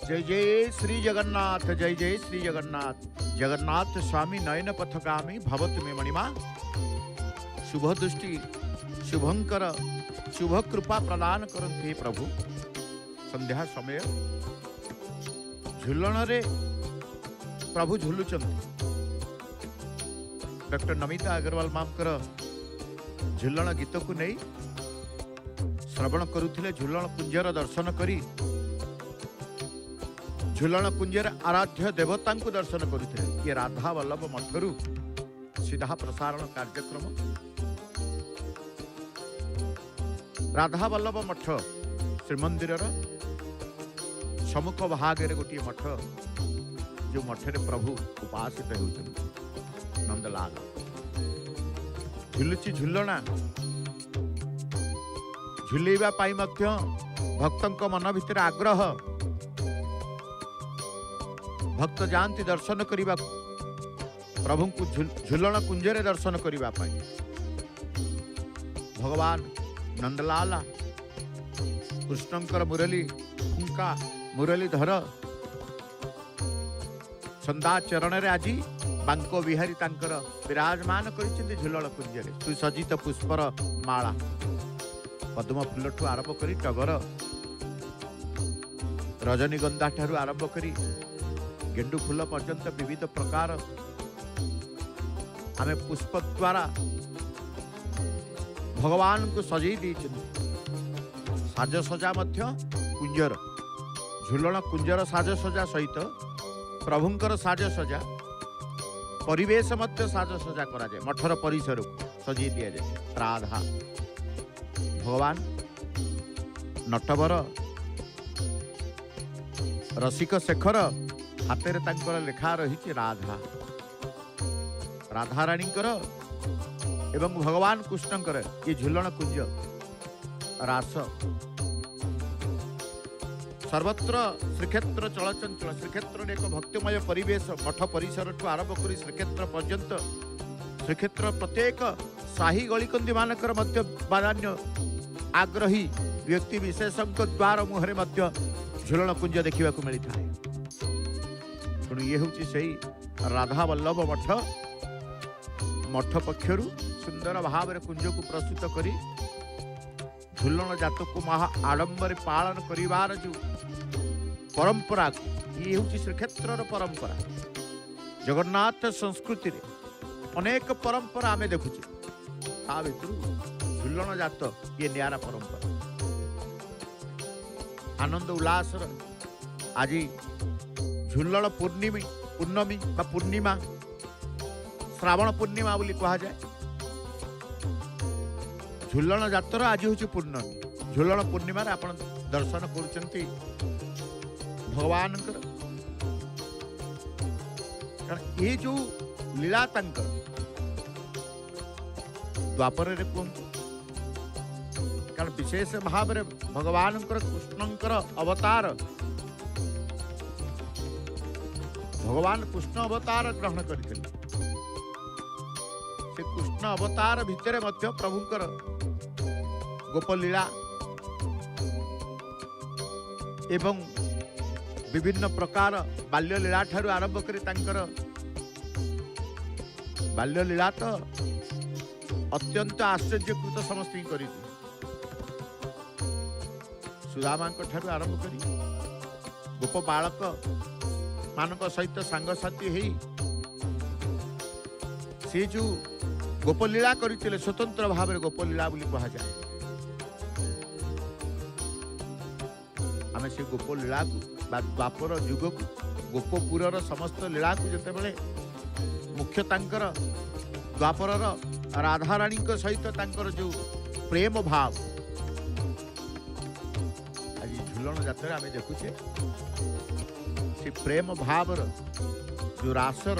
जय जय श्री जगन्नाथ, जय जय श्री जगन्नाथ। जगन्नाथ स्वामी नयन पथगामी भवत मे मणिमा। शुभ दृष्टि शुभंकर शुभ कृपा प्रदान करते प्रभु। संध्या समय झुलन रे प्रभु झुलुचंती। डॉक्टर नमिता अग्रवाल मामकर झुलन गीत को नहीं श्रवण करुथिले। झुलन कुंजर दर्शन करी झुलन कुंजर आराध्य देवता को दर्शन करुथिले। ये राधा वल्लभ मठरू सीधा प्रसारण कार्यक्रम। राधा वल्लभ मठ श्रीमंदिर सम्मुख भागे गोटे मठ, जो मठरे प्रभु उपासित होती नंदलाल। झुलुची झुलना झुलेबा पाई मध्य भक्तंक मन भितर आग्रह। भक्त जाती दर्शन करने प्रभु को झुलन कुंजरे दर्शन करने। भगवान नंदलाला कृष्णंकर मुरली फुंका मुरलीधर संदा चरण रे आज बांको बिहारी तांकर विराजमान करिसेंती। झुलन कुंजरे सुसज्जित पुष्पर माला पद्म फूल ठू आरंभ करी टगर रजनीगंधा ठारू आरंभ करी गेंडू फूल पर्यंत विविध प्रकार आमे पुष्प द्वारा भगवान को सजई दी। साजसजा मध्य कुंजर झुलन कुंजर साजसजा सहित प्रभुंकर साजसजा परिवेश मध्य साजसजा करा जाए। मठर परिसर को सजई दिया जाए। राधा भगवान नटवर रसिक शेखर हाथ में लेखा रही राधा। राधा राणीकर एवं भगवान कृष्णंकर ये झुलन कुंज रास सर्वत्र श्रीक्षेत्र चलचंचल। श्रीक्षेत्र एक भक्तिमय परिवेश। मठ परिसर ठू आरंभ कर श्रीक्षेत्र पर्यंत श्रीक्षेत्र प्रत्येक साही गलिकंदी मानकर मध्य बाधान्य आग्रही व्यक्ति विशेषों द्वार मुहरे मध्य झुलन कुंज देखा मिलता है। तेणु ये हूँ से राधा वल्लभ मठ मठ पक्षर सुंदर भाव में कुंज को प्रस्तुत करी झुलन जात को महा आडंबर पालन करिवार जो परंपरा ये हूँ श्रीक्षेत्र परंपरा। जगन्नाथ संस्कृति रे अनेक परंपरा आमे देखुचे। ता भितर झुलन जात ये नियारा परंपरा। आनंद उल्लास आज झुलन पूर्णमी बा पूर्णिमा श्रावण पूर्णिमा बोली कहा जाए। झुलन जातर आज हूँ पूर्णमी। झुलन पूर्णिमा आप दर्शन कर भगवान ये जो लीला द्वापर कारण विशेष भाव में भगवान कृष्णंकर अवतार भगवान कृष्ण अवतार ग्रहण करते। कृष्ण अवतार भितर मध्य प्रभुंकर गोपलीला एवं विभिन्न प्रकार बाल्य लीला ठारू आरंभ करी तांकर बाल्य लीला तो अत्यंत आश्चर्यकृत समस्त करी सुदामा ठारू आरंभ करी गोप बालक मानक सहित सांगसाथी है से जो गोपलीला करते स्वतंत्र भाव में गोपलीला बोली कहा जाए। आम से गोपलीला को द्वापर युग को गोपपुर समस्त लीला को जिते मुख्य तांकर द्वापर राधा राणी सहित तांकर जो प्रेम भाव आज झुलन जातर आम देखुचे। से प्रेम भावर जो रासर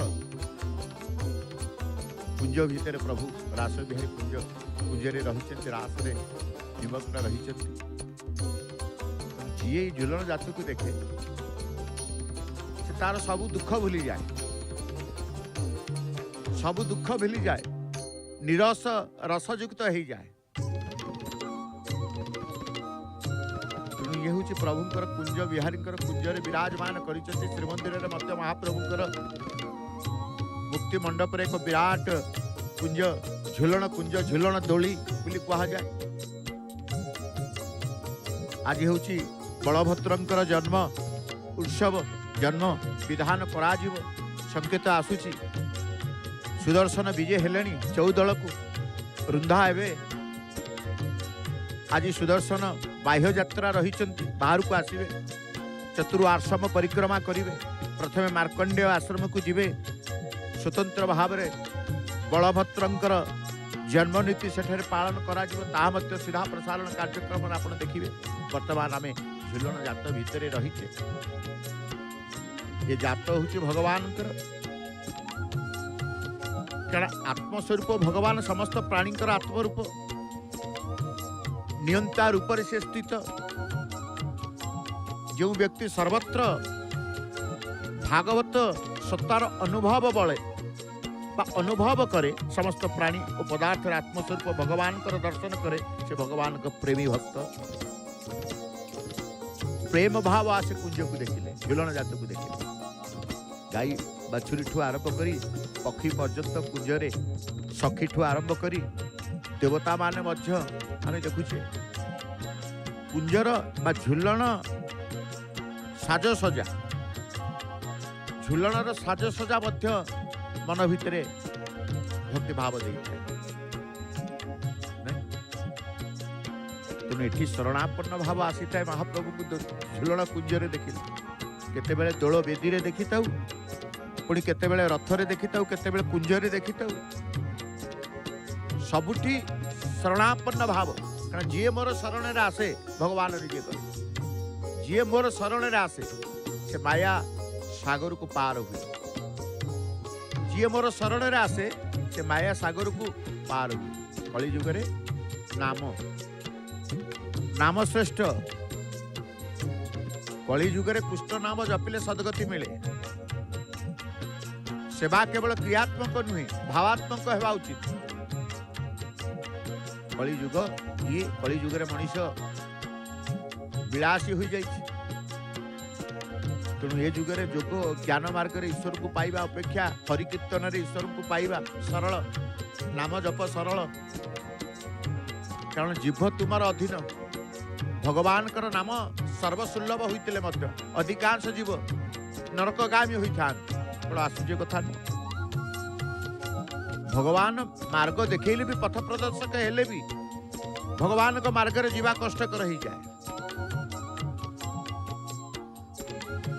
कुंज भितर प्रभु रास बिहारी कुंजरे रही रास निमग्न रही। जी झुलन जात को देखे से तार सब दुख भूली जाए। सब दुख भूली जाए निरस रसयुक्त हो जाए। ये हूँ प्रभुंकर कुंज विहारींकर कुंजरे विराजमान करिसेंती श्रीमंदिर में मध्य महाप्रभुंकर मुक्ति मंडप रे एक विराट कुंज झुलन दोली बोली कहा जाए। आज हूँ बलभद्रंकर जन्म उत्सव जन्म विधान कराजिव संकेत आसुची सुदर्शन विजय हेलेनी चौदल को रुंधा एवं आज सुदर्शन बाह्य यात्रा रही बाहर को आसवे चतुर्आश्रम परिक्रमा करेंगे प्रथमे मार्कंडेय आश्रम को जीवे स्वतंत्र भाव में बलभद्रंकर जन्मनीति सेठे पालन करा सीधा प्रसारण कार्यक्रम आप देखिए। वर्तमान आम झुलन जात भितर रहीचे ये जात हूँ भगवान कारण आत्मस्वरूप भगवान समस्त प्राणी आत्मरूप नियंता रूप से स्थित जो व्यक्ति सर्वत्र भागवत सत्तार अनुभव बले अनुभव करे समस्त प्राणी और पदार्थ आत्मस्वरूप भगवान दर्शन करे से भगवान का प्रेमी भक्त प्रेम भाव आसे कुंज को देखिले झुलन जात को देखिले गाई बाछुरी ठू आरंभ करी पक्षी पर्यंत कुंजरे सखी ठू आरंभ करी देवता माने मध्य आमे देखुचे कुंजर बा झुलन साजसजा झुलनर साजसजा मध्य मन भितरे भक्ति भाव दे तेणु ये शरणापन्न भाव आसी था महाप्रभु को झुलन कुंजरे देखिले केतेबेले दोल बेदी रे देखी था पुणी केतेबेले रथरे देखी था केतेबेले कुंजरे देखी था सबुठी शरणापन्न भाव कारण जी मोर शरण आसे भगवान निजे कर जी मोर शरण आसे से माया सागर को पार हुए जी मोर शरण आसे से माया सागर को पार हुए कली जुगरे नाम श्रेष्ठ कली जुगरे कृष्ण नाम जपिले सदगति मिले सेवा केवल क्रियात्मक नुहे भावात्मक हेबा उचित कलिजुग ये कलिजुग मनीष विलासी हो जाए तेणु ये जुगरे जोग ज्ञान मार्ग ईश्वर को पाइबा अपेक्षा हरिकीर्तन ईश्वर को पाइबा सरल नाम जप सरल कारण जीव तुमार अधीन भगवान नाम सर्वसुलभ होते अधिकांश जीव नरकगामी होता बड़ा आश्चर्य कथा भगवान मार्ग देखले भी पथ प्रदर्शक हेले भी भगवान को मार्ग रे जीवा कष्टकर हो जाए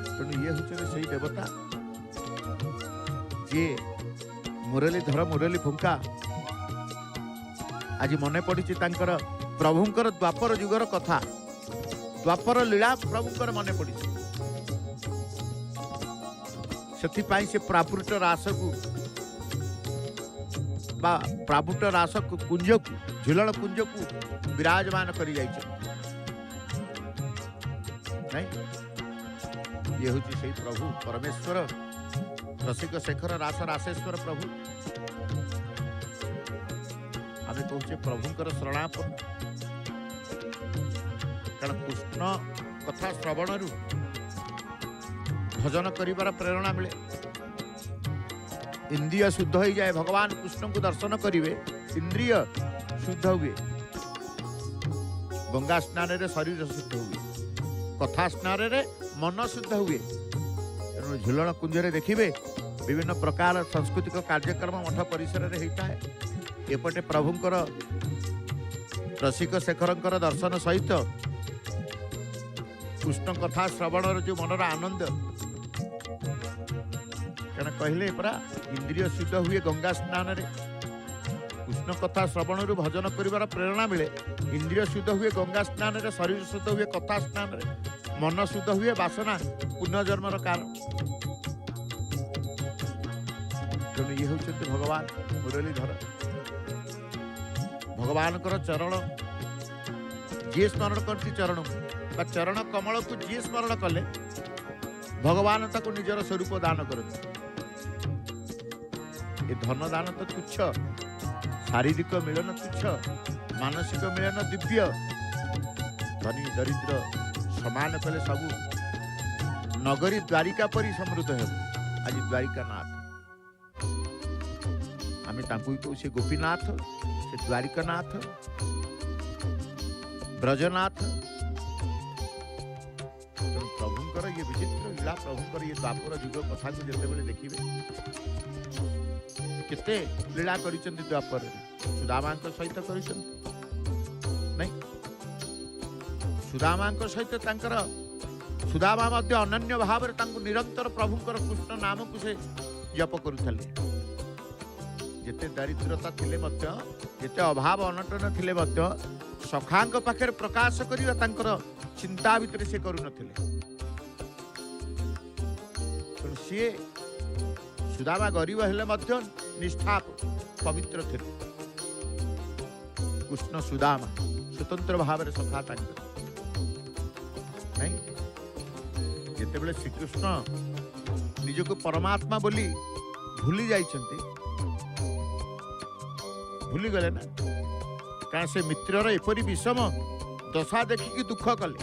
तेणु ये हूँ से देवता जी मुरलीधर मुरली फुंका आज मन पड़ी प्रभुंकर द्वापर जुगर कथा द्वापर लीला प्रभुंकर मन पड़ी से प्रापुट रास को प्रापुट रास कुंज को झुलन कुंज को विराजमान कर ये हूँ से प्रभु परमेश्वर रसिक शेखर रास रासेश्वर प्रभु आम कहचे प्रभुंकर शरणापन्न कारण कृष्ण कथा श्रवण भजन करिबार प्रेरणा मिले इंद्रिय शुद्ध हो जाए भगवान कृष्ण को दर्शन करिवे इंद्रिय शुद्ध हुए गंगा स्नान रे शरीर शुद्ध हुए कथा स्नान रे मन शुद्ध हुए तेणु झुलन कुंजरे देखिए विभिन्न प्रकार सांस्कृतिक कार्यक्रम मठ परिसर में होता है एपटे प्रभुंकर रसिक शेखरंकर दर्शन सहित कृष्ण कथा श्रवण जो मनर आनंद क्या कहले परा इंद्रिय शुद्ध हुए गंगा स्नान रे कृष्ण कथा श्रवण भजन कर प्रेरणा मिले इंद्रिय शुद्ध हुए गंगा स्नान रे शरीर शुद्ध हुए कथा स्नान रे मन शुद्ध हुए वासना पुनर्जन्मर कारण तेणु ये हूँ भगवान मुरलीधर भगवान चरण जी स्मरण करती चरण चरण कमल को जी स्मरण कले भगवान ताको निजर स्वरूप दान करते ये धन दान तो तुच्छ शारीरिक मिलन तुच्छ मानसिक मिलन दिव्य धनी दरिद्र समान कले सबू नगरी द्वारिका परी समृद्ध हो। आज द्वारिका नाथ आम कहू से गोपीनाथ से द्वारिकानाथ ब्रजनाथ। प्रभुंकर ये विचित्र लीला प्रभुंकर ये द्वापर युग कथा को जिते देखिए केते लीला करिसेंती द्वापर सुदामा सहित करिसेंती नहीं सुदामा सहित तांकर सुदामा मध्य अनन्य भाव में निरंतर प्रभुंकर कृष्ण नाम को से जप करुले। जेते दारिद्रता थिले मध्य जेते अभाव अनटन थिले मध्य सखांक पाखे प्रकाश करिवा तांकर चिंता भितर से करू नथिले। सी सुदामा गरीब हेले मध्य निष्ठा पवित्र थे। कृष्ण सुदामा स्वतंत्र भाव में सखा तांकर नहीं जेते बेले श्रीकृष्ण निजको परमात्मा बोली भूली जाइछंती भूली गले ना कहीं से मित्रर एपरी विषम दशा देखिकी दुख कले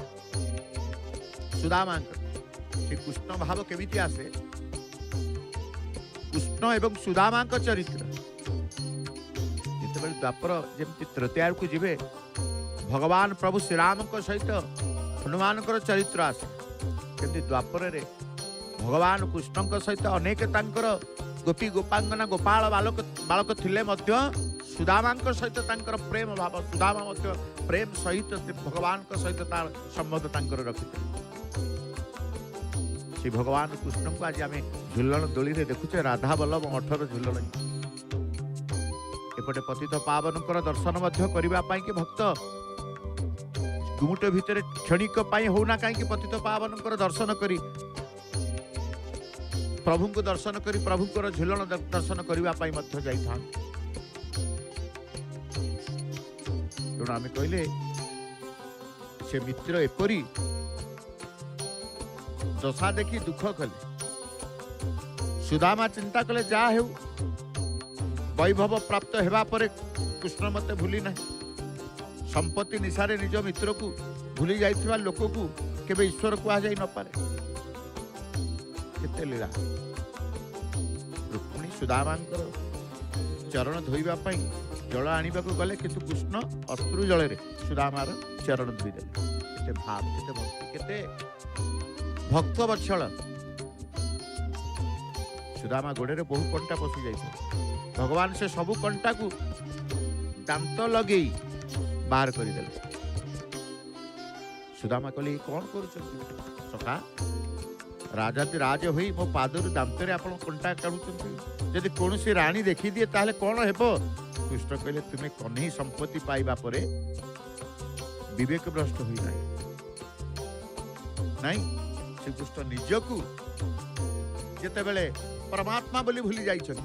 सुदामा से कृष्ण भाव केमिति आसे कृष्ण एवं सुदामा चरित्र जिते द्वापर जमी तृतीया को जीवे भगवान प्रभु श्रीराम सहित हनुमान चरित्र आसे केमती द्वापर रे भगवान कृष्ण सहित अनेक तांकर गोपी गोपांगना गोपाल बालक बालक थिले मध्य सुदामा सहित तांकर प्रेम भाव सुदामा मध्य प्रेम सहित भगवान सहित तार संबंध तांकर रखिते। श्री भगवान कृष्ण को आज आम झुलन दोली रे देखुचे राधा बल्लभ मठर झुलन एपटे पतित पावन दर्शन मध्य करबा पाई के भक्त गुमुट भितर क्षणिक पाई होना कहीं पतित पावन दर्शन करी प्रभु को दर्शन करी प्रभु को झुलन दर्शन करबा पाई मध्य जाइथा। तेणु आम कहले से मित्र एपरी दशा देखी दुख कले सुदामा चिंता कले जा हेउ वैभव प्राप्त हेबा परे कृष्ण मते भूली ना संपत्ति निशारे निज मित्र को भूली जाइथिबा लोक को केबे ईश्वर को आ जाई न पारे। केते लीला रुक्मिणी सुदामांकर चरण धोइबा पई जल आनिबा को गले किंतु कृष्ण अश्रु जल रे सुदामार चरण धोई देले। केते भाव केते भक्ति केते भक्त वत्सल सुदामा गोड़े बहु कंटा पशि जाइए भगवान से सबु कंटा को दांत लगे बाहर करदेले। सुदामा कहले कौन कर सखा राजाति राज होई मो पादर दांतरे आपण कंटा काढुचंती जदि कौन सी रानी देखी दिए ताहले कौन हेबो। कृष्ण कहले तुम्हें कन्ही संपत्ति पाइबा परे विवेक भ्रष्ट हुई नहीं श्रीकृष्ण निजकू जेतेबेले परमात्मा बोली भूली जाइछन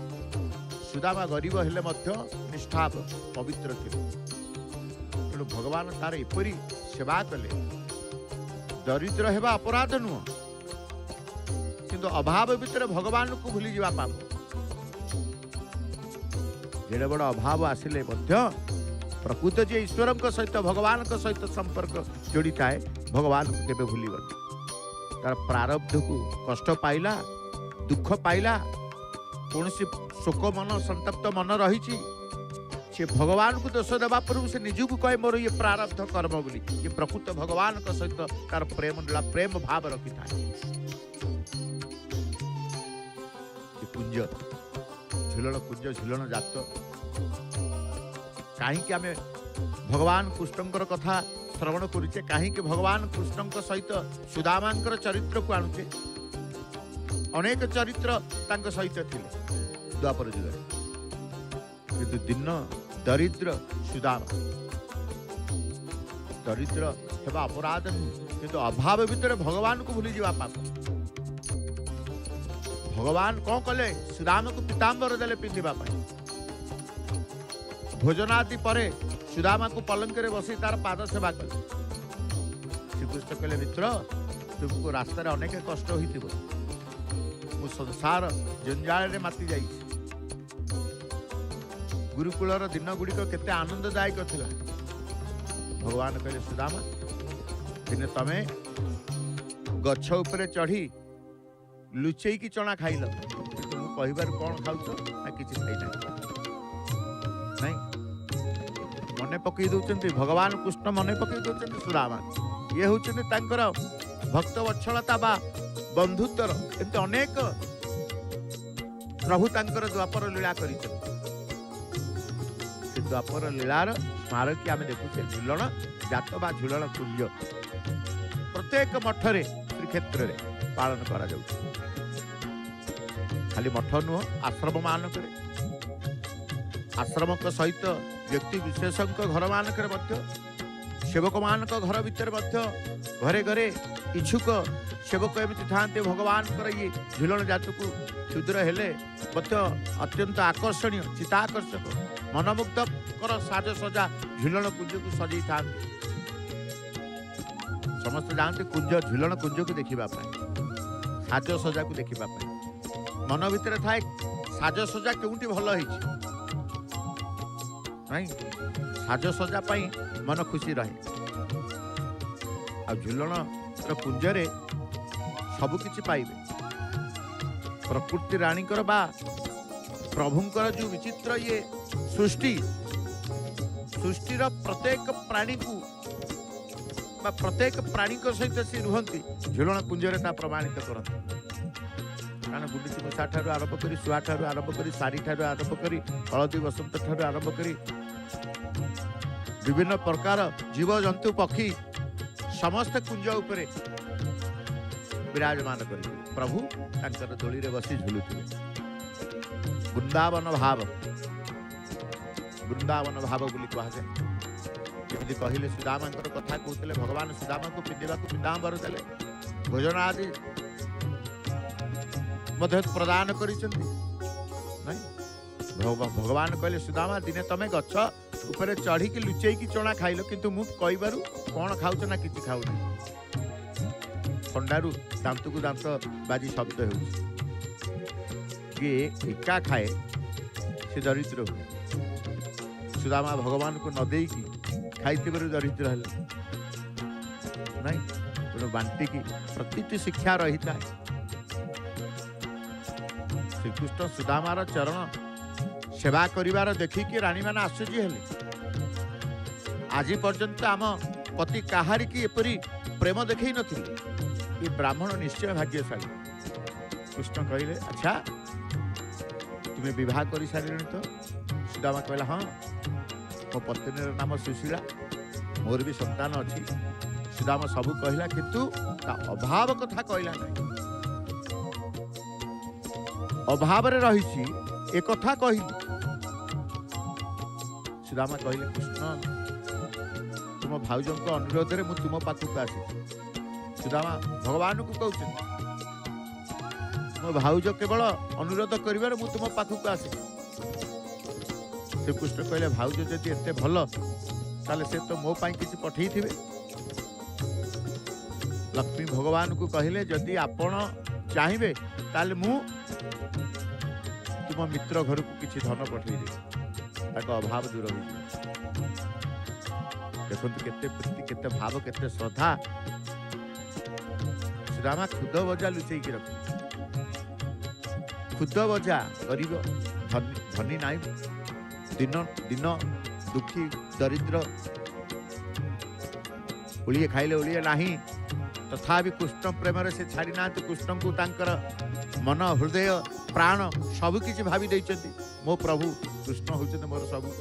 सुदामा गरीब हेले मध्य निष्ठा पवित्र थे। तेणु भगवान तार एपरी सेवा कले दरिद्र हेबा अपराध नुह किंतु अभाव भितर भगवान को भूली जावा पाप जेड़े बड़ अभाव आसिले मध्य प्रकृत जे ईश्वर सहित भगवान सहित संपर्क जोड़ी थाए भगवान को केबे भूलिबनी तार प्रारब्ध को कष्ट पाइला दुख पाइला कौन सी शोक मन संतप्त मन रही से भगवान को दोष देवा पर से निज को कहे मोर ये प्रारब्ध कर्म बोली ये प्रकृत भगवान सहित तार प्रेम लीला प्रेम भाव रखी था। कुंज झुलन जात कहीं आम भगवान कृष्ण कथा श्रवण करुचे कहीं भगवान कृष्ण सहित सुदामा चरित्र को आणुचे अनेक चरित्र तांक सहित थिले द्वापर युग किंतु दिन दरिद्र सुदामा दरिद्र हेबा अपराध किंतु अभाव भितर भगवान को भूली जावा पाप भगवान कौन कले सुदामा को पीताम्बर देले पिंधिबा पाई भोजनादि परे सुदामा को पलंक रे बसी तार पाद सेवा कले। श्रीकृष्ण कहले मित्र तुमको रास्ता रे अनेक कष्ट होइतिबो मु संसार जंजाल रे माति जाई गुरुकुलर दिन गुड़िक केते आनंददायक थिला। भगवान कहले सुदामा दिने तमे गछ उपरे चढ़ी लुचई की चना खाइल कहबार कौन खाऊ ना किसी खाई नहीं मन पकई दौरान भगवान कृष्ण मन पकई दौरान सुदामा ये होचंदी तांकर भक्त वत्सलता बा बंधुत्वर एमती अनेक प्रभु तांकर द्वापर लीला कर द्वापर लीलार स्मारकी आम देखुचे झुलण जात बा झुलण कुंज प्रत्येक मठरे श्रीक्षेत्र में पालन करा जाउछि। खाली मठ नुह आश्रम मानक आश्रम सहित व्यक्ति विशेष घर मानक सेवक मान घर भितर घरे घरे इच्छुक सेवक एमती था भगवान ये झुलण जात को क्षुद्र हेले अत्यंत आकर्षणीय चिताकर्षक मनमुग्धकर साजसजा झुलण कुंज को सजई था समस्त जानते कुंज झुलण कुंज को देखा साजसजा को देखा मन भितर थाए साजसजा केउंटी भल नहीं साजसजा मन खुशी रहे आ झुलण कुंजरे सबकिछि पाइबे प्रकृति राणीकर बा प्रभुंकर जो विचित्र ये सृष्टि सृष्टिर प्रत्येक प्राणी को बा प्रत्येक प्राणी सहित सी रुहंती झुलण कुंजरे ता प्रमाणित करती कारण गुंडीची मूषा ठारू आरंभ करी शुआ ठारू आरंभ करी सारी ठारू आरंभ करी हलदी बसंत ठारू आरंभ करी विभिन्न प्रकार जीव जंतु पक्षी समस्त कुंज उपरे विराजमान कर प्रभु तांकर दोली रे बसी झुलुथिले वृंदावन भाव बोली कहा जाए जमी कहले सुदामांकर कथा कहते भगवान सुदामा को पिंधा पिंधांबर देले भोजन आदि मध्य प्रदान करिसेंती नहीं भगवान कहले सुदामा दिने तमे गछ ऊपर चढ़ी की लुचई की चना खाइल किंतु मु कहबारु कौन खाऊच ना किछि खाऊ नहीं थंडारू दांत को दांत बाजी शब्द हो एका खाए से दरिद्र हुए सुदामा भगवान को न दे की खाई दरिद्र हेले नहीं तेणु बांटी की प्रति शिक्षा रही था श्रीकृष्ण सुदामार चरण सेवा करिवार देखिकी रानी मैंने आश्चर्य हेले आज पर्यंत आम पति काहारी की एपरी प्रेम देखई नथिले ये ब्राह्मण निश्चय भाग्यशाली कृष्ण कहले अच्छा तुम्हें विवाह कर सारे तो सुदामा कहला हाँ मो पत्नी नाम सुशीला मोर भी संतान अच्छी सुदामा सबू कहला किंतु अभाव कथा कहला नहीं अभाव रही एक कथा कहली सुदामा कहले कृष्ण तुम भाउजों अनुरोध में तुम पाखक आसी सुदामा भगवान को कहते मो भाउज केवल अनुरोध कर तुम पाखक आसी श्रीकृष्ण कहले भाउज जदि एते भल ताले से तो मो पाई किसी पठई थिबे लक्ष्मी भगवान को कहले जदि आपण चाहिए ताले मु तुम मित्र घर को किसी धन पठई दे अभाव दूर हो देखो केते प्रीति केते भाव केते श्रद्धा सुदामा खुद बजा लुचई की रख खुद बजा गरीब धनी नाई दिन दिन दुखी दरिद्र उड़िए खाइले उड़िए नहीं तथापि कृष्ण प्रेम से छाड़ी ना कृष्ण को तांकर मन हृदय प्राण सब किसी भावी देइछन्ति मो प्रभु कृष्ण होचते मोर सबू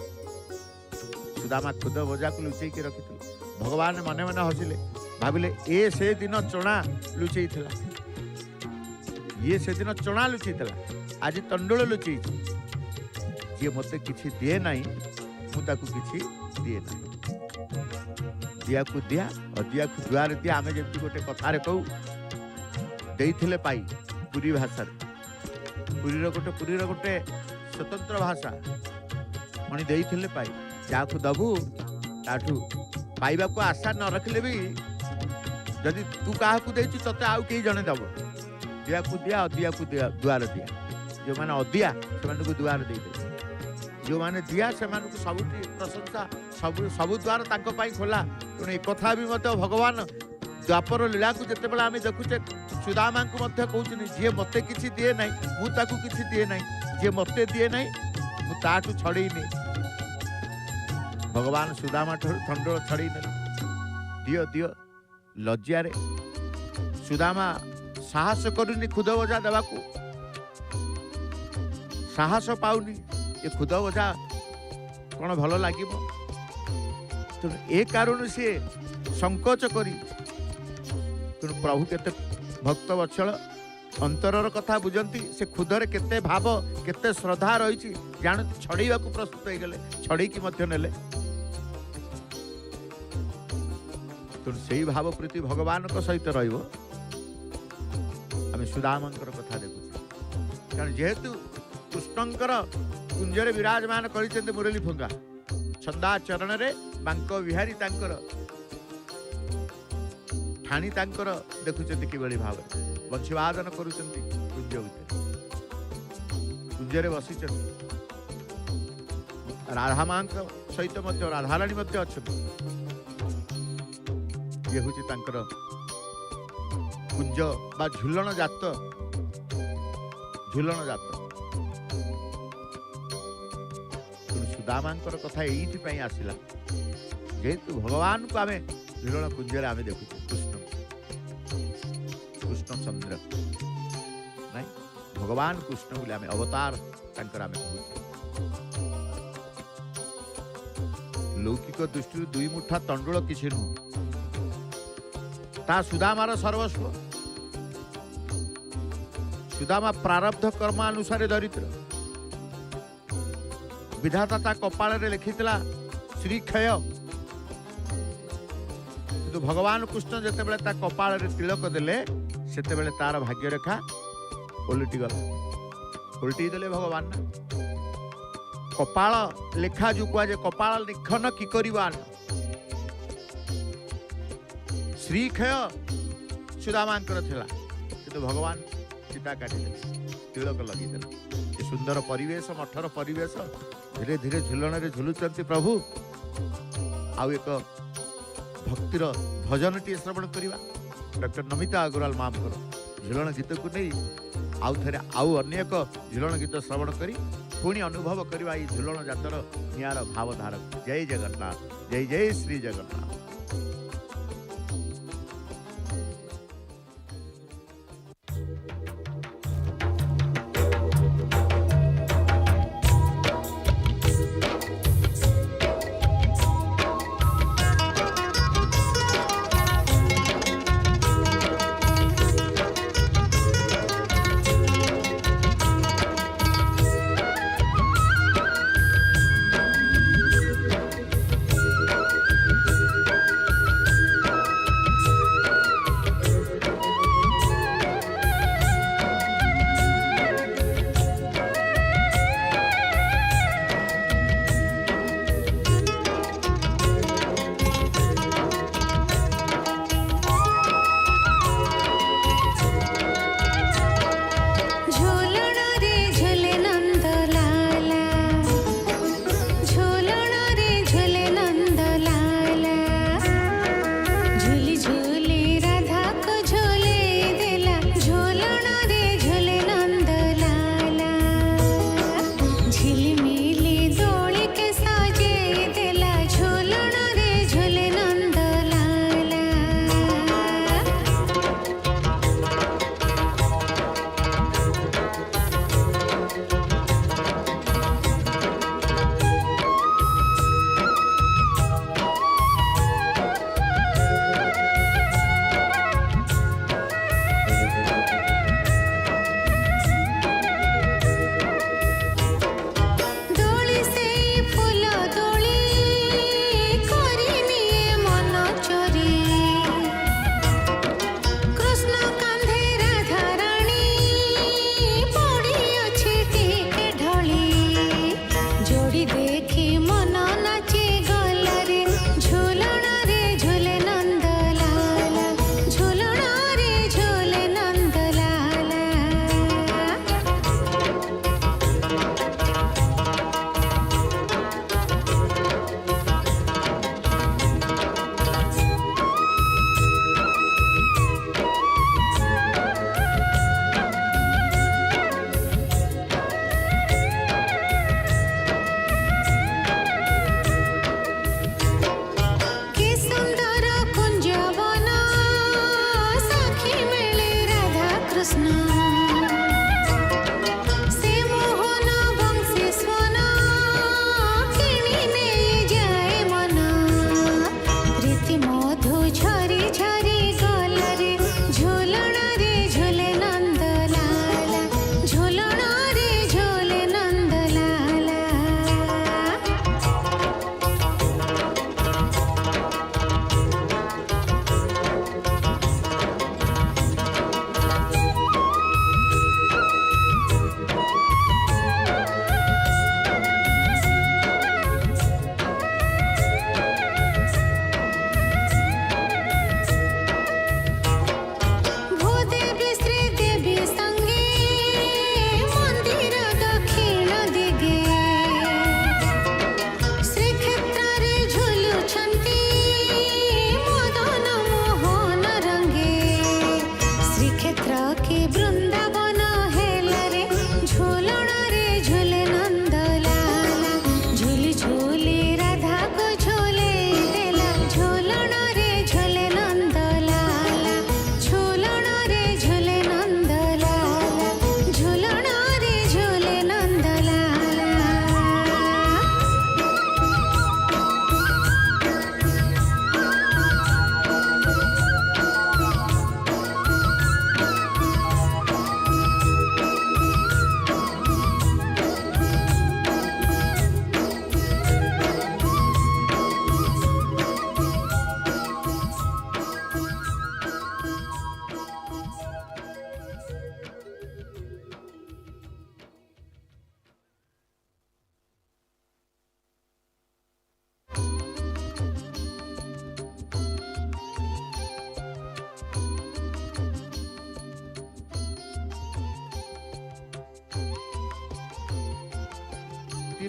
सुदामा खुद बजा को लुचई की रखी भगवान मने मने हसिले भाविले ए से दिन चना लुचई थिला ये से दिन चना लुचई थिला आज तंडुल लुचई जे मते किछि दिए नाही मु ताकू किछि दिए नाही दिया को दिया और दिया को द्वार दिया आमे जेति गोटे कथा रे कहू देइथिले पाई पुरी भाषा पुरीर गोटे स्वतंत्र भाषा मणि देइथिले पाई जाकू दबू ताठू पाइबा को आशा न रखले भी जदि तू काहा को देछि तते आउ केही जने दबो दिया को दिया अदिया को दिया द्वार दिया जो माने अदिया से माने को द्वार दे दे जो माने दिया से माने को सबुठी प्रशंसा सब द्वार तांको पाई खोला तेणु एक कथा भी मत भगवान द्वापर लीला को जिते बड़े आम देखुचे सुदामा को मध्य कहते जी मते किसी दिए ना मुझे किसी दिए ना जी मते दिए ना मुझे छड़े नहीं भगवान सुदामा थंडोल छड़े ने दियो दियो लज्जा सुदामा साहस करूनी खुद बजा देवा साहस पाऊनी ये खुद बजा कौन भल लगे तेणु ए कारण सी संकोच करी तेणु प्रभु केते भक्त वत्सल अंतरर कथा बुझंती से खुदरे केते भाव केते श्रद्धा रही जान छड़ेवा को प्रस्तुत हो गले छड़े की मध्य नेले तेणु से भाव प्रीति भगवान सहित रहिबो आम सुदामंकर कथा देखु कारण जेहेतु कृष्णंकर कुंजरे विराजमान कर मुरली फुंगा छंदा चरण रे बांक विहारी तांकर ठाणी तांकर देखुचंती किबळी भाव वंशीवादन करुचंती कुंज भितर कुंजरे बसिचंती राधा मां सहित मध्य राधाराणी मध्य अछंती ये हूँ तांकर कुंज बा झुलन जात सुदामांकर कथा ये आसला जेहेतु भगवान को आम झुलन कुंजरे आम देखु कृष्ण चंद्र नहीं भगवान कृष्ण बोले आम अवतार तांकर आम लौकिक दृष्टि दुई मुठा तंडुल किसी नुह ता सुदामार सर्वस्व सुदामा प्रारब्ध कर्मानुसार दरिद्र विधाता ता कपाल रे लिखितला श्रीक्षय किंतु भगवान कृष्ण जेते बेले ता कपाल रे तिलक देले सेते बेले तार भाग्य रेखा उलटी गला उलटी देले भगवान ना कपाल लेखा जो कुआ जे कपाल निखन की करिवान श्रीक्षय सुदामांकर थिला किंतु भगवान सीता काटी तिलक लगे सुंदर परिवेश मठर परिवेश धीरे धीरे झुलन रे झुलुचंती प्रभु आउ एक भक्तिर भजन टी श्रवण करवा डॉक्टर नमिता अग्रवाल मामकर झुलन गीत को नहीं आउ थे आउ अन्य एक झुलन गीत श्रवण करी पुणी अनुभव करवा ये झुलन जातर नियार भावधारक जय जगन्नाथ जय जय श्री जगन्नाथ।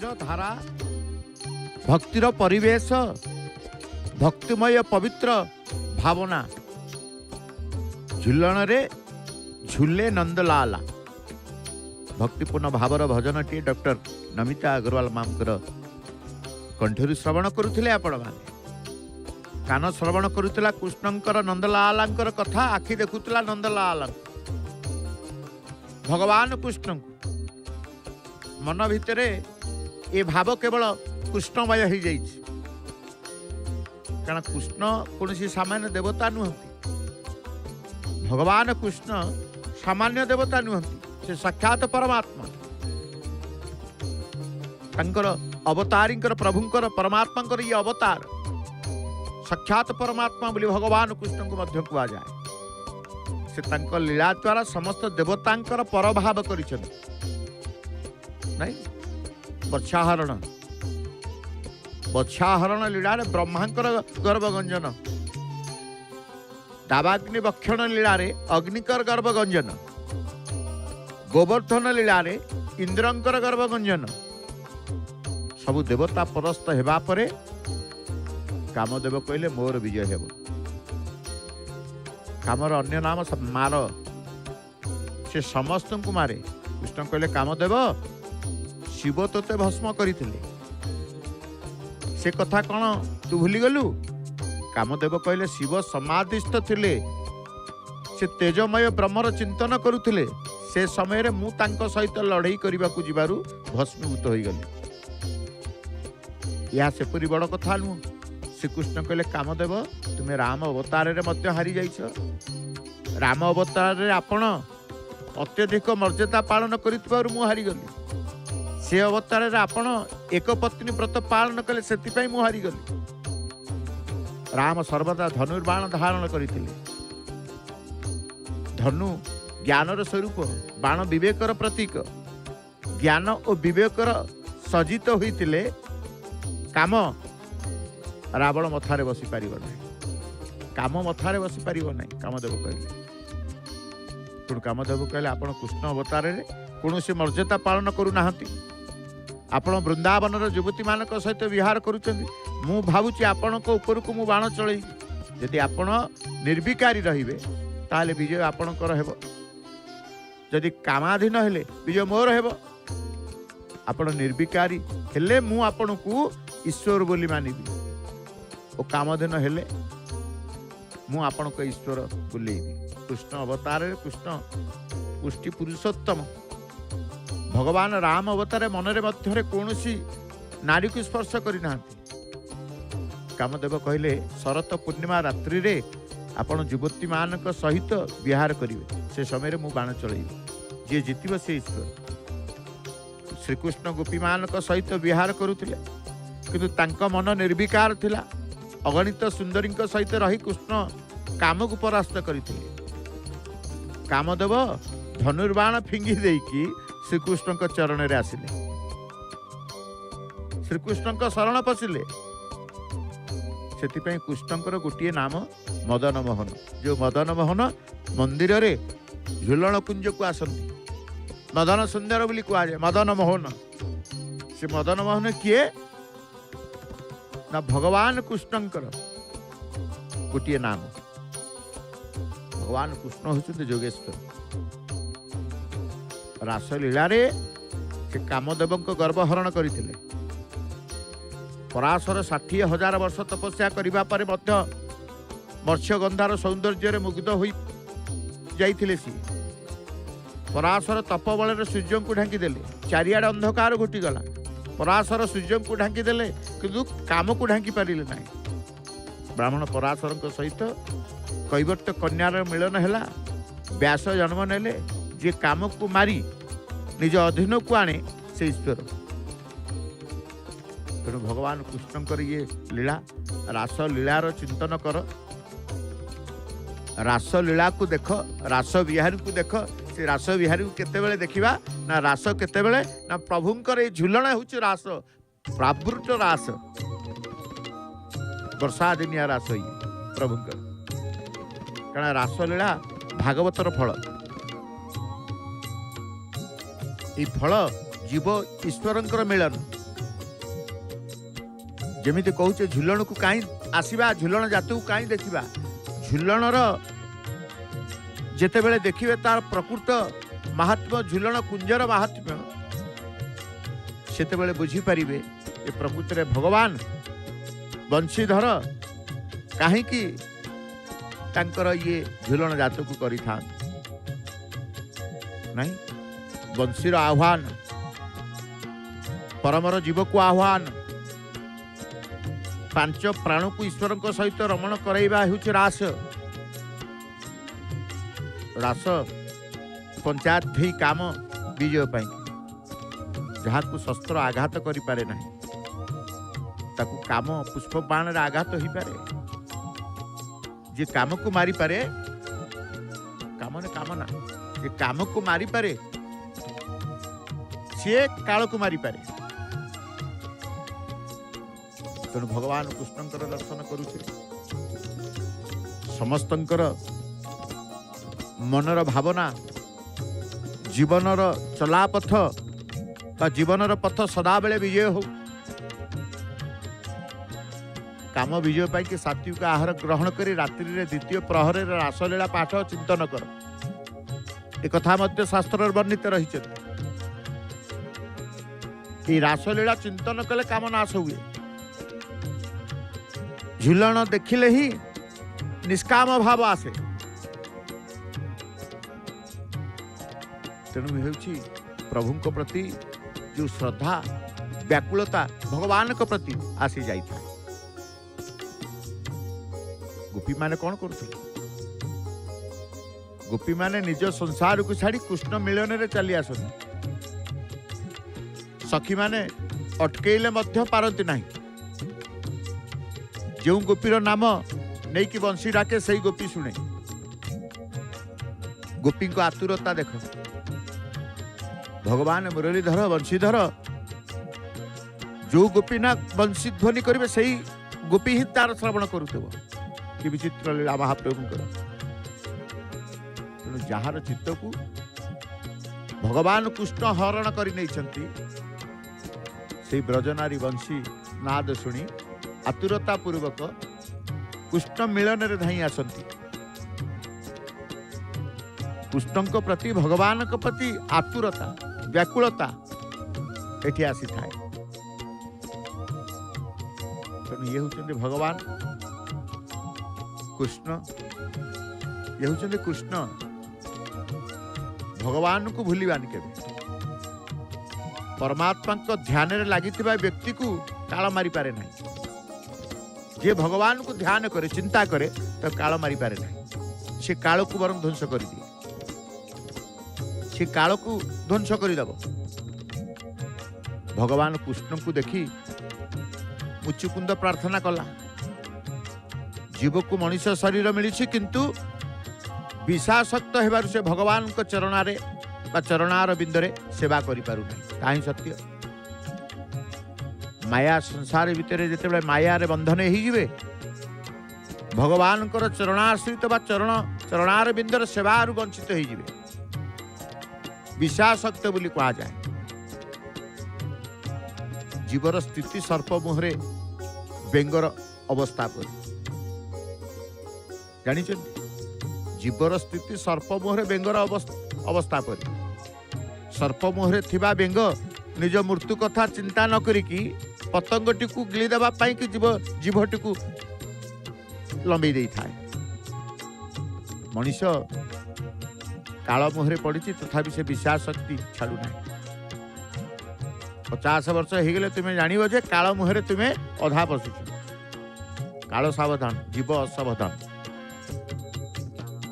भक्तिर धारा भक्तिर परिवेश भक्तिमय पवित्र भावना झुलन रे झुले नंदलाला भक्तिपूर्ण भावर भजन टी डॉक्टर नमिता अग्रवाल मामकर कंठरू श्रवण करुथिले आपण माने कान श्रवण करुथिला कृष्णंकर नंदलालांकर कथा आखि देखुथिला नंदलाला भगवान कृष्ण मन भितरे ए भाव केवल कृष्णमय हो जाइए कारण कृष्ण कौन सामान्य देवता नुहति भगवान कृष्ण सामान्य देवता नुहति से साक्षात परमात्मा तंकर अवतारींकर प्रभुंकर परमात्मांकर ये अवतार साक्षात परमात्मा बोली भगवान कृष्ण को मध्य कुआ जाए से तंक लीला द्वारा समस्त देवतांकर परभाव करिछन नहीं बच्छाहरण लीला रे ब्रह्मांकर गर्भगंजन दावाग्नि बक्षण लीला रे अग्निकर गर्भगंजन गोवर्धन लीला रे इंद्रंकर गर्भगंजन सबु देवता परस्त हेबा परे कामदेव कहले मोर विजय हेब कामर अन्य नाम मार से समस्त को मारे कृष्ण कहले कामदेव शिव तोते भस्म करथिले से कथा कौन तू भूली गलु कामदेव कहले शिव समाधिस्थ थिले से तेजमय ब्रह्मर चिंतन करुथिले से समय रे मु तांको सहित लड़ाई करबा को जिबारु भस्मीभूत होई गली या से पूरी बड़ कथा नु श्रीकृष्ण कहले कामदेव तुम्हें राम अवतार रे मध्य हारी जाइछ राम अवतार रे आपण अत्यधिक मर्यादा पालन करितबारु मु हारी गली से अवतार रे आपण एक पत्नी व्रत पालन कले सेति मु हारी गली राम सर्वदा धनुर्बाण धारण करथिले धनु ज्ञानर स्वरूप बाण विवेकर प्रतीक ज्ञान और विवेकर सजित होइतिले काम रावण मथारे बसी पारिब नहीं काम मथारे बसी पारिब नहीं कामदेव कहले तेणु कामदेव कहले आपण कृष्ण अवतार रे कौन मर्यादा पालन करू नाहंती आपण वृंदावन युवती मान सहित विहार करुचंदी मु भावुची आपण को ऊपर को मु बाण चलई यदि आपण निर्विकारी रहिबे ताले विजय आपणकर हेब जदि कामाधीन हेले विजय मोर हेब आपण निर्विकारी हेले मु आपण को ईश्वर बोली मानिबी ओ कामधेन हेले मु आपण को ईश्वर बोलेबी कृष्ण अवतार कृष्ण पुष्टि पुरुषोत्तम भगवान राम अवतार मनरे मध्यरे कौनसी नारी को स्पर्श करना कामदेव कहले शरत पूर्णिमा रात्रि रे आपण युवती मान सहित विहार करिवे से समय मु बाण चलैबी जे जीतिब से ईश्वर श्रीकृष्ण गोपी मान सहित विहार करुथिले किंतु तांका मन निर्विकार थिला अगणित सुंदरी सहित रही कृष्ण काम को परास्त करथिले कामदेव धनुर्बाण फिंगी देकी श्रीकृष्ण चरण रे आसिले श्रीकृष्ण शरण पशिले से कृष्णकर गोटे नाम मदन मोहन जो मदन मोहन मंदिर रे झुलन कुंज को आसती मदन सुंदर बोली कहुए मदन मोहन से मदन मोहन किए ना भगवान कृष्णकर गोटे नाम भगवान कृष्ण होचुंते जोगेश्वर रासलीला रे से कामदेव गर्भहरण करथिले पराशर 60,000 वर्ष तपस्या करिबा परे मध्य मत्स्यगंधार सौंदर्य मुग्ध होई जाइथिले सी पराशर तप बल सूर्य को ढांकी देले चारिआड अंधकार घुटी गला पराशर सूर्य को ढांकी देले किंतु काम को ढांकी पारिले नाही ब्राह्मण पराशर सहित कैवर्त कन्यार मिलन हैला व्यास जन्म नेले जे काम को मारी निज अधीन को आने से ईश्वर तेणु भगवान कृष्णकर ये लीला रास लीलार चिंतन कर रास लीला को देख रास विहारी को देख से रास विहारी को केतेबेले देखिबा ना रास केतेबेले ना प्रभुंकर ये झुलण होची रास प्रावृत रास वर्षा दिनिया रास ये प्रभुंकर कारण रास लीला भागवतर फल ये फल जीव ईश्वरंकर मिलन जमिति कहूचे झुलण को कहीं आसवा झुलण जात को कहीं देखा झुलणर जिते बड़े देखिए तार प्रकृत महात्म्य झुलण कुंजर महात्म्य सेते बुझीपारे ये प्रकृत में भगवान बंशीधर कहीं ये झुलण जात को करी नहीं बंशीर आह्वान परमर जीव को आह्वान पांच प्राण को ईश्वर सहित रमण कराइबा हेउछि रास रास पंचायत धई काम विजय पाई जहाँ को शस्त्र आघात करि पारे नहीं ताकू काम पुष्प बाण रे आघात हो पारे जे काम को मारी पारे काम ने कामना जे काम को मारी पारे से काल को मारी पारे तेणु भगवान कृष्णंकर दर्शन करुचे समस्तंकर मनर भावना जीवनर चलापथ बा जीवनर पथ सदा बेले विजय हो काम विजय पाई कि सात्विक आहार ग्रहण करी रात्रि रे द्वितीय प्रहर रासलीला पाठ चिंतन कर एक कथा मध्य शास्त्र वर्णित रही रासलीला चिंतन कले काम नाश हुए झुलण देखिले ही निष्काम भाव आसे तेणु हेउछि प्रभु प्रति जो श्रद्धा व्याकुलता भगवान को प्रति आसी जाई था गोपी माने कौन करथि गोपी माने निज संसार को छाड़ी कृष्ण मिलन रे चली आसन सखी माने अटकेले मध्य पारती नहीं जो गोपीर नाम नहीं कि बंशी डाके सही गोपी शुणे गोपी को आतुरता देख भगवान मुरलीधर बंशीधर जो गोपी ना बंशी ध्वनि करेंगे सही गोपी ही तार श्रवण करुव कि विचित्र लीला महाप्रभुंकर तेणु जार चित्त को भगवान कृष्ण हरण कर ब्रजनारी बंशी नाद शुणी आतुरता पूर्वक कृष्ण मिलन रे धाई आसंती कृष्ण को प्रति भगवान को प्रति आतुरता व्याकुलता एठी आसी थाए तेणु ये होचंदी भगवान कृष्ण ये होचंदी कृष्ण भगवान को भूलिबान केबे परमात्मा को ध्यान रे लागितिबा व्यक्ति को काल मारी पारे नहीं जे भगवान को ध्यान करे चिंता करे तो काल मारी पारे नहीं से काल को बरं ध्वंस कर दिए से काल को ध्वंस करदब भगवान कृष्ण को देखी मुचुकुंद प्रार्थना कला जीव को मनुष शरीर मिली किंतु विषासक्त होबार से भगवान को चरणारे बा चरणार बिंदरे सेवा करि पारु नहीं ताही सत्य माया संसार भितर जिते माया रे बंधन हो भगवान चरणाश्रित बा चरणार बिंदर सेवा वंचित हो विषासक्त बोली कहा जाए जीवर स्थिति सर्प मुहरे बेंगर अवस्था पर जानी जीवर स्थिति सर्प मुहरे बेंगर अवस्था पर सर्प मुहरे थिबा बेंग निज मृत्यु कथा चिंता न करिकी पतंगटी को गिली देवा पाई कि जीवटी को लंबी दे थाए मनीष काल मुहरे पड़ी तथापि से विश्वास शक्ति छाड़ू ना 50 वर्ष हो गले तुम्हें जानिबो जे काल मुहरे तुम्हें अधा बसुछ काल सावधान जीव असावधान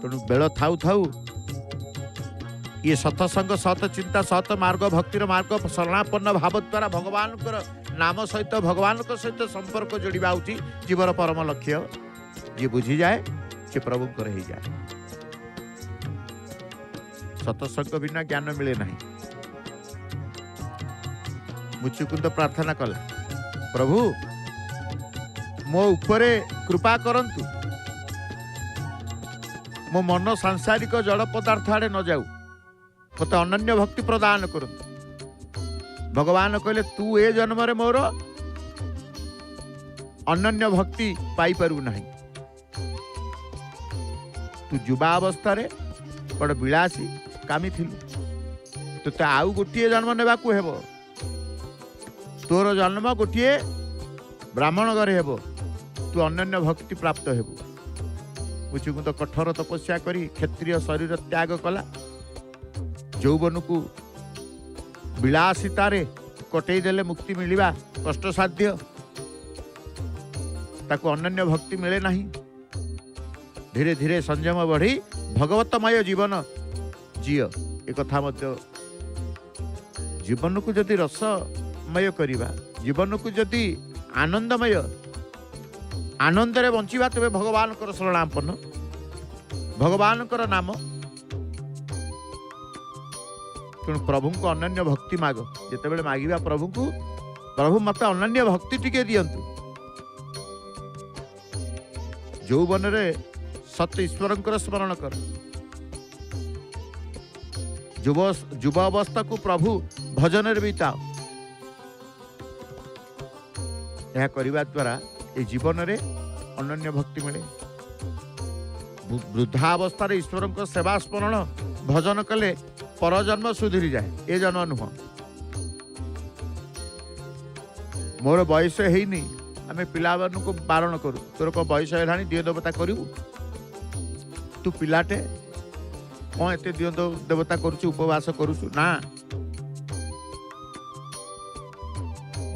तेणु बेल थाउ थाउ ये सतसंग सत चिंता सत मार्ग भक्तिर मार्ग शरणापन्न भाव द्वारा भगवान नाम सहित भगवान सहित संपर्क जोड़ा उचित जीवर परम लक्ष्य ये बुझी जाए से प्रभु हो जाए सतसंग बिना ज्ञान मिले नहीं मुचुकुंद प्रार्थना कला प्रभु मो उपरे कृपा करंतु मो मन सांसारिक जड़ पदार्थ आड़े न जाऊ मत अनन्य भक्ति प्रदान करंतु भगवान कहले तू ए जन्म रे मोर अनन्य भक्ति पाई पारू नहीं। तू युवा अवस्था रे बड़ विलासी कामी थिलु, तो आउ गोटे जन्म नेबाकू हेबो। तोर जन्म गोटे ब्राह्मण घरे हेबो, तू अनन्य भक्ति प्राप्त हेबु। बुझू तो कठोर तपस्या करी क्षत्रिय शरीर त्याग कला, यौवन को विलासितारे कटई देले मुक्ति मिलिबा कष्ट साध्य, ताको अनन्य भक्ति मिले नहीं। धीरे धीरे संयम बढ़ी भगवतमय जीवन जीय। एक कथा मध्य जीवन को जदि रसमय करिबा, जीवन को जदि आनंदमय आनंद रे बंचिबा, तबे भगवान कर शरणापन्न, भगवान कर नाम। तेणु प्रभु को अनन्य भक्ति माग। जितेबाला मागिबा प्रभु को, प्रभु मत अनन्य भक्ति टिके दियंतु। यौवन रे सत ईश्वर स्मरण कर, युवा अवस्था को प्रभु भजन रे बीताओ। यह करने द्वारा ये जीवन रे अनन्य भक्ति मिले। वृद्धावस्था ईश्वर को सेवा स्मरण भजन कले परजन्म सुधरी जाए, ए जन्म नुह। मोर बयस है आम पिला को बारण करू, तोर को बयस है दिय देवता करू, तू पिलाटे कौन एत दिय देवता करुचु, उपवास करुचु ना।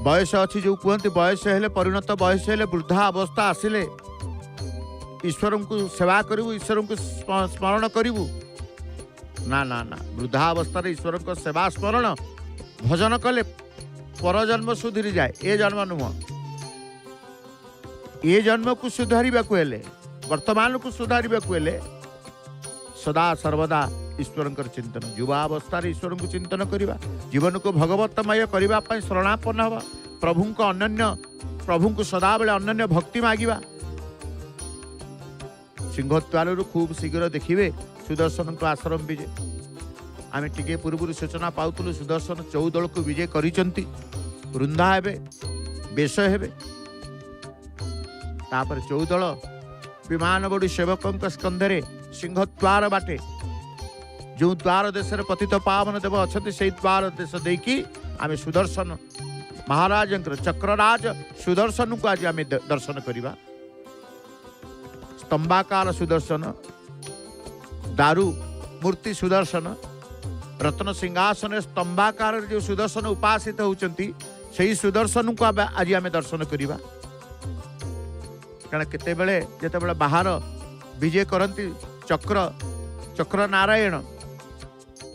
बयस अच्छी जो कहते बयस हेले परिणत बयस हेले वृद्धा अवस्था आसिले ईश्वर को सेवा करू, ईश्वर को स्मरण करू ना ना ना। वृद्धावस्था ईश्वर को सेवा स्मरण भजन कले परजन्म सुधरी जाए, ए जन्म नुह। ये जन्म को सुधारिबाकू हेले, वर्तमान को सुधारिबाकू हेले सदा सर्वदा ईश्वर चिंतन, युवावस्था ईश्वर को चिंतन करवा, जीवन को भगवतमय करने शरणापन्न हवा, प्रभु को अनन्य, प्रभु को सदा बेले अनन्य भक्ति मागिबा। सिंहद्वार खूब शीघ्र देखिए सुदर्शन को आश्रम विजय। आम टिके पूर्व सूचना पाउलु सुदर्शन 14 को विजय करिसंती, वृंदा हेबे, बेश हेबे। तापर 14 विमान बड़ी सेवकों स्कंधरे सिंहद्वार बाटे, जो द्वार देश पतित पावन देव अच्छा से द्वार देश देकी आम सुदर्शन महाराज चक्रराज सुदर्शन को आज आम दर्शन करवा। स्तंभाकार सुदर्शन, दारू मूर्ति सुदर्शन, रत्न सिंहासन स्तंभाकार जो सुदर्शन उपासित होती से सुदर्शन को आज आम दर्शन करवा। कारण केते बेले जेते बेले बाहर विजय करती चक्र नारायण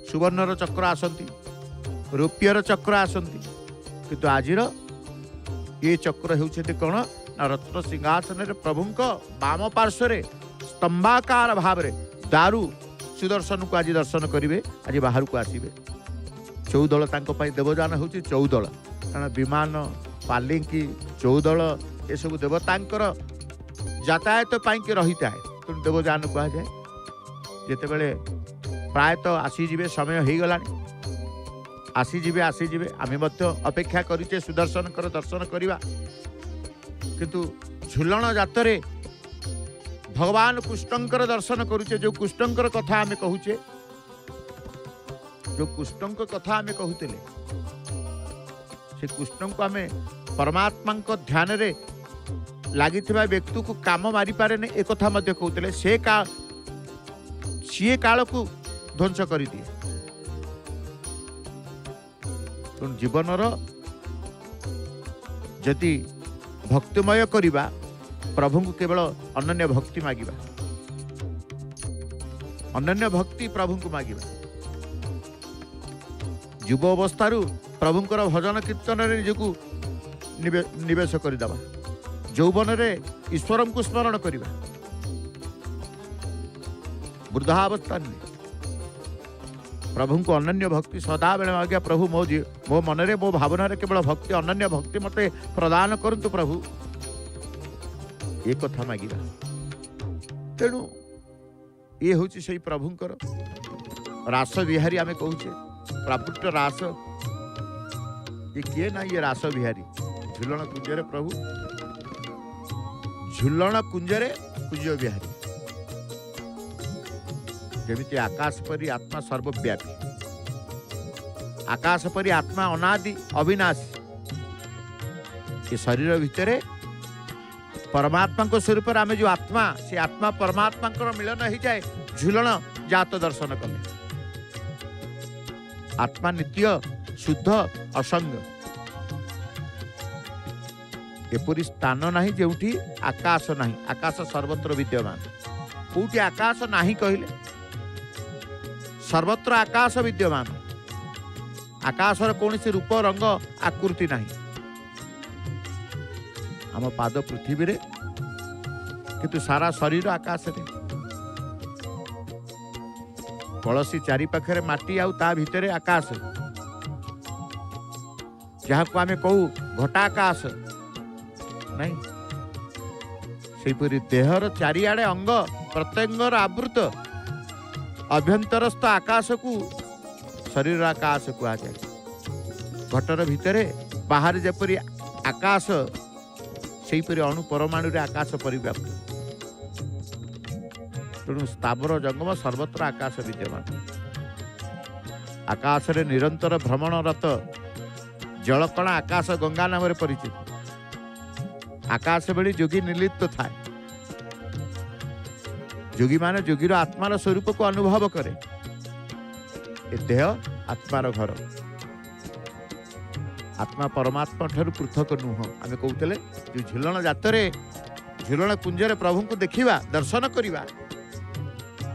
सुवर्णर चक्र आसती, रुपियर चक्र आसती, किंतु आजिर ये चक्र होउछेति कोन ना रत्न सिंहासन रे प्रभु वाम पार्श्व स्तंभाकार भाव रे दारू सुदर्शन को आज दर्शन करेंगे, आज बाहर को आसवे। चौदल देवजान हूँ चौदल, कारण विमान पालिंकी चौदल ये सब देवतांकर यातायात पाई रही है, तेणु देवजान कह जाए। जिते बड़े प्रायतः आसीजे समय हो गला, आसीजे आम अपेक्षा करें सुदर्शन दर्शन करवा। किंतु झुलन जातरे भगवान कृष्णंकर दर्शन करुचे, जो कृष्णंकर कथा आम कहूचे, जो कृष्णंक कथा आम कहते से कृष्ण को आम परमात्मा ध्यान रे लगी व्यक्ति को काम मारी पारे एक कथा कहते, सी काल को ध्वंस कर दिए। जीवनर जदि भक्तिमय करवा, प्रभु को केवल अनन्य भक्ति मागिबा, अनन्य भक्ति प्रभु को मागिबा। युव अवस्थारू प्रभुंकर भजन कीर्तन रे निजको निवेश करदेवा, यौवन रे ईश्वर को स्मरण करवा। वृद्धावस्था प्रभु को अनन्य भक्ति सदा बेले मागिया, प्रभु मो मन रे मो भावना रे केवल भक्ति अनन्य भक्ति मते प्रदान करंतु प्रभु, ये कथा मागिबा। तेणु ये हूँ से प्रभुंकर रास बिहारी आम कहूचे, प्रापुट रास ये किए ना, ये रास बिहारी झुलन पूजरे प्रभु झुलण कुंजरे कुंज विहारी जमिति आकाश परी आत्मा सर्वव्यापी आकाश परी आत्मा अनादि अविनाशी ये शरीर भितर परमात्मा को स्वरूप आम जो आत्मा से आत्मा परमात्मा मिलन हो जाए झुलण जात दर्शन कले आत्मा नित्य शुद्ध असंग एपरी स्थान नहीं जोठी आकाश नहीं आकाश सर्वत्र विद्यमान कोटी आकाश नहीं कहले सर्वत्र आकाश विद्यमान आकाशर कौन सी रूप रंग आकृति नहीं आम पाद पृथ्वी रे किंतु सारा शरीर आकाश रे कलसी चारि पाखरे माटी आउ ता भितरे आकाश जहाँ को आमे कहू घटाकाश नहीं सेपरी देहर चारिआडे अंग प्रत्यंगर आवृत अभ्यंतरस्थ आकाश को शरीर आकाश कह जाए घटर भितरे बाहर जेपरी आकाश सेपरी अणु परमाणु रे आकाश परिव्याप्त तेणु स्थावर जंगम सर्वत्र आकाश विद्यमान आकाश रे निरंतर भ्रमणरत जलकणा आकाश गंगा नाम परिचित आकाश बेली जोगी निर्लिप्त थाए जोगी माने जोगीर आत्मार स्वरूप को अनुभव करे ए देह आत्मार घर आत्मा परमात्मा ठारू पृथक नुह आम कहते जो झुलण जातरे झुलण कुंजरे प्रभु को देखा दर्शन करवा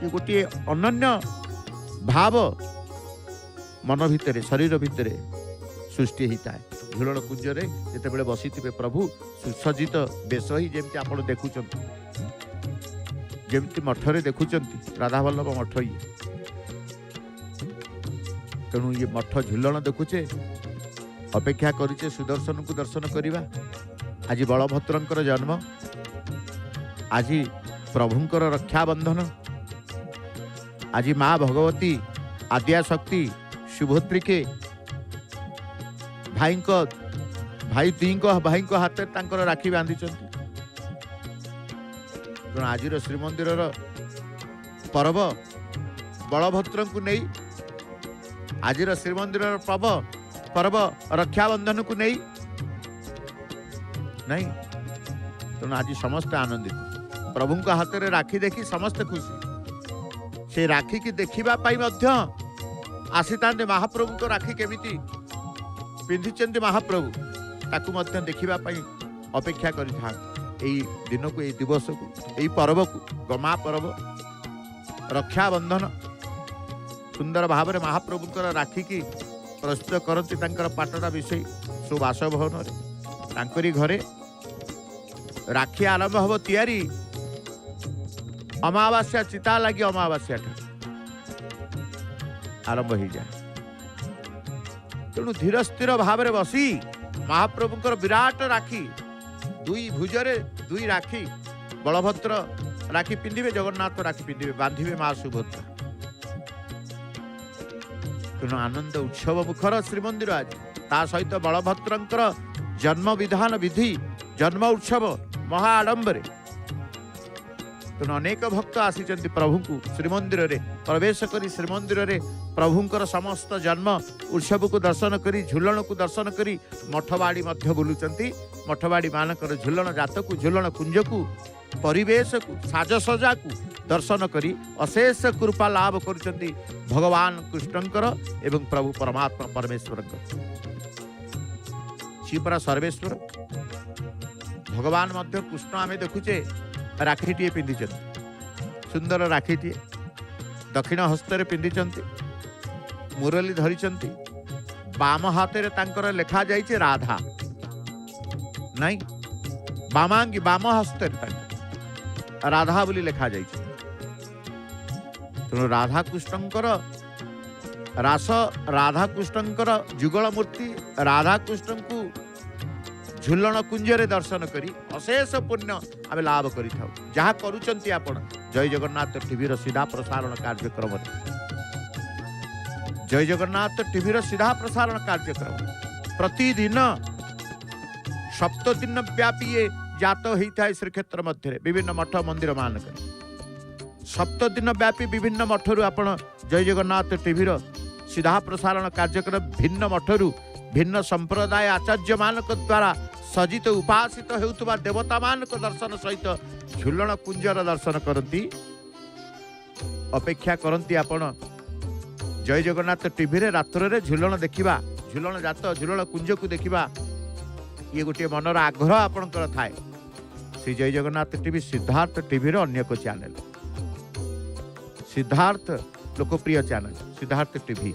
ये गोटे अनन्य भाव मन भितर शरीर भितर सृष्टि होता है झुलण कुंजरे जिते बसी थे प्रभु सुसज्जित बेश ही जमी आप देखुं जमी मठरे देखुं राधावल्लभ मठ ये तेणु ये मठ झुलण देखुचे अपेक्षा करुचे सुदर्शन को दर्शन करवा आज बलभद्रंकर जन्म आज प्रभुंकर रक्षाबंधन आज माँ भगवती आद्याशक्ति सुभद्री के भाई भाई हाथ राखी बांधी आज श्रीमंदिर पर्व बलभद्र को नहीं आज श्रीमंदिर पर्व रक्षाबंधन को नहीं तेणु आज समस्त आनंदित प्रभु का हाथ में राखी देखी समस्त खुशी से राखी की देखा आसी था महाप्रभु को राखी केमिति पिंधिचंदी महाप्रभु ताकू देखा अपेक्षा कर दिन को यही दिवस को यही पर्व को गमा पर्व रक्षाबंधन सुंदर भाव में महाप्रभु राखी की प्रस्तुत करती पाटरा विषय सो बासभवन घरे राखी आरंभ हम तैयारी अमावास्या चिता लगी अमावास्या आरंभ हो जाए तेणु धीर स्थिर भाव में बसी महाप्रभुंकर विराट राखी दुई भुजरे दुई राखी बलभद्र राखी पिंधिबे जगन्नाथ राखी पिंधिबे बांधिबे माँ सुभद्रा तेणु आनंद उत्सव मुखर श्रीमंदिर आज ता सहित बलभद्रंकर जन्म विधान विधि जन्म उत्सव महाआडंबरे तेणु अनेक भक्त आसी प्रभु को श्रीमंदिर रे प्रवेश करी श्रीमंदिर रे प्रभुंकर समस्त जन्म उत्सव को दर्शन करी झुलण को दर्शन करी मठबाड़ी मध्य बुलुचंती मठबाड़ी मानकर झुलण जात को झुलण कुंज को परिवेश को साजसजा को दर्शन करी अशेष कृपा लाभ करुचंती भगवान कृष्णंकर एवं प्रभु परमात्मा परमेश्वर शिवरा सर्वेश्वर भगवान मध्य कृष्ण आमे देखुचे राखीटे पिंधि सुंदर राखीटे दक्षिण हस्तर पिंधि मुरली धरी बाम हाथ में लेखा जाइए राधा नहीं बामांगी बाम हस्त राधा बोली लेखा जाइए तेणु राधाकृष्णंकर रास राधाकृष्णंकर जुगल मूर्ति राधाकृष्ण को झुलण कुंजरे दर्शन करी अशेष पुण्य आम लाभ कर जहाँ करुँच आपण जय जगन्नाथ टीवी सीधा प्रसारण कार्यक्रम जय जगन्नाथ टीवी सीधा प्रसारण कार्यक्रम प्रतिदिन 7 दिन व्यापी ये जात होता है श्रीक्षेत्र मध्य विभिन्न मठ मंदिर मानक 7 दिन व्यापी विभिन्न मठरू आपण जय जगन्नाथ टीवी सीधा प्रसारण कार्यक्रम भिन्न मठरू भिन्न संप्रदाय आचार्य मानक द्वारा सजित उपासित हेउतबा देवता मानक दर्शन सहित झुलण कुंजर दर्शन करती अपेक्षा करती आपण जय जगन्नाथ टीवी रे रात्र रे झुलण देखिबा झुलण जात झुलण कुंज को देखिबा ये गोटे मनर आग्रह आपणकर थाए श्री जय जगन्नाथ टीवी सिद्धार्थ टीवी रो अन्य को चैनल सिद्धार्थ लोकप्रिय चैनल सिद्धार्थ टीवी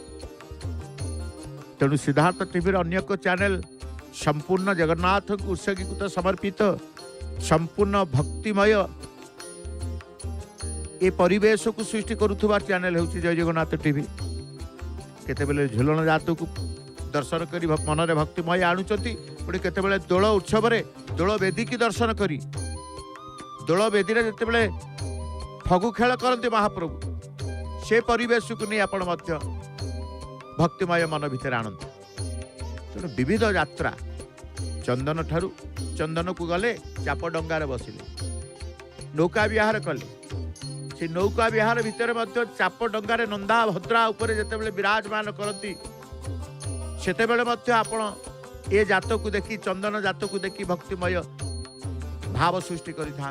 तेणु सिद्धार्थ टीवी रो अन्य को चैनल संपूर्ण जगन्नाथ को उत्सर्गीकृत समर्पित संपूर्ण भक्तिमय ए परिवेश को सृष्टि करुवा चैनल होची जय जगन्नाथ टीवी केतेबेले झुलन जात को दर्शन करी मनरे भक्तिमय आणुचंती पुणी केतेबेले दोल उत्सव रे दोल वेदी की दर्शन करी दोल वेदी रे जेतेबेले फगु खेल करते महाप्रभु से परिवेश को नहीं आपण मध्य भक्तिमय मन भितर आणंती तेणु विविध यात्रा चंदन ठारू चंदन को गले चाप डंगार बसिले नौका विहार कले से नौका विहार भितर मध्य चाप डंगारे नंदा भद्रा उपरे जेतेबेले विराजमान करती सेतेबेले मध्य आपण ए जात को देखी चंदन जात को देखी भक्तिमय भाव सृष्टि करिथा।